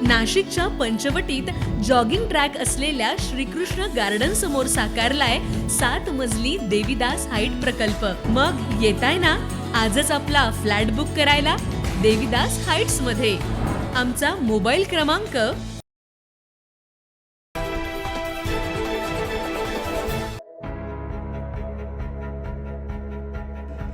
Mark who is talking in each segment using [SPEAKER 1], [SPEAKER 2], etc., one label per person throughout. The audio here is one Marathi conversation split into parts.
[SPEAKER 1] नाशिकच्या पंचवटीत जॉगिंग ट्रॅक असलेल्या श्रीकृष्ण गार्डन समोर साकारलाय 7 मजली देवीदास हाईट प्रकल्प। मग येताय ना आजच आपला फ्लॅट बुक करायला देवीदास हाईट्स मध्ये। आमचा मोबाईल क्रमांक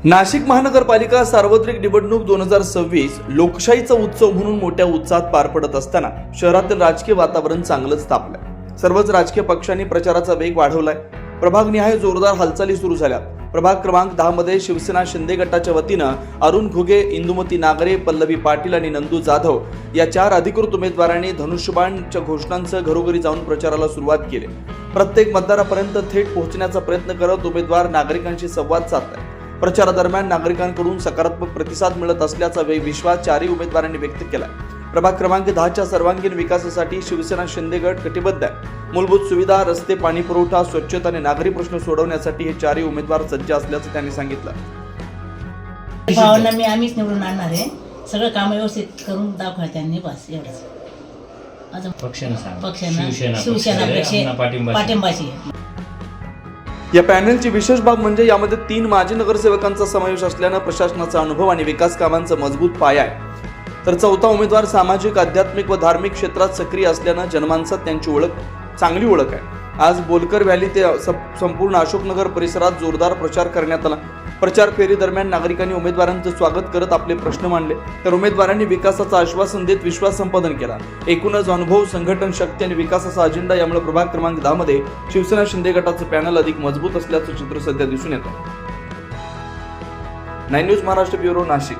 [SPEAKER 2] नाशिक महानगरपालिका सार्वत्रिक निवडणूक 2026 लोकशाहीचा उत्सव म्हणून मोठ्या उत्साहात पार पडत असताना शहरातील राजकीय वातावरण चांगलंच तापलंय। सर्वच राजकीय पक्षांनी प्रचाराचा वेग वाढवलाय। प्रभागनिहाय जोरदार हालचाली सुरू झाल्या। प्रभाग क्रमांक 10 मध्ये शिवसेना शिंदे गटाच्या वतीनं अरुण घुगे, इंदुमती नागरे, पल्लवी पाटील आणि नंदू जाधव या 4 अधिकृत उमेदवारांनी धनुष्यबाणच्या घोषणांसह घरोघरी जाऊन प्रचाराला सुरुवात केली। प्रत्येक मतदारापर्यंत थेट पोहोचण्याचा प्रयत्न करत उमेदवार नागरिकांशी संवाद साधतायत। प्रचारादरम्यान नागरिकांकडून सकारात्मक प्रतिसाद मिळत असल्याचा विश्वास 4ही उमेदवारांनी व्यक्त केला। प्रभाग क्रमांक 10च्या सर्वांगीण विकासासाठी शिवसेना शिंदे गट कटिबद्ध आहे। मूलभूत सुविधा, रस्ते, पाणी पुरवठा, स्वच्छता आणि नागरी प्रश्न सोडवण्यासाठी हे 4ही उमेदवार सज्ज असल्याचं त्यांनी सांगितलं।
[SPEAKER 3] भावना मी आम्हीच निवडून आणणार आहे। सगळं काम व्यवस्थित करून दाखवा त्यांनी, बस एवढंच। अजून पक्षानं शिवसेना पाठिंबाची।
[SPEAKER 2] या पॅनलची विशेष बाब म्हणजे यामध्ये 3 माजी नगरसेवकांचा समावेश असल्यानं प्रशासनाचा अनुभव आणि विकास कामांचा मजबूत पाया आहे। तर 4था उमेदवार सामाजिक, आध्यात्मिक व धार्मिक क्षेत्रात सक्रिय असल्यानं जनमानसात त्यांची चांगली ओळख आहे। आज बोलकर व्हॅली ते संपूर्ण अशोकनगर परिसरात जोरदार प्रचार करण्यात आला। प्रचार फेरी दरम्यान नागरिकांनी उमेदवारांचं स्वागत करत आपले प्रश्न मांडले, तर उमेदवारांनी विकासाचं आश्वासन देत विश्वास संपादन केला। एकूणच अनुभव, संघटन शक्ती आणि विकासाचा अजेंडा यामुळे प्रभाग क्रमांक 10 मध्ये शिवसेना शिंदे गटाचं पॅनल अधिक मजबूत असल्याचं चित्र सध्या दिसून येतं। 9 न्यूज महाराष्ट्र ब्युरो, नाशिक।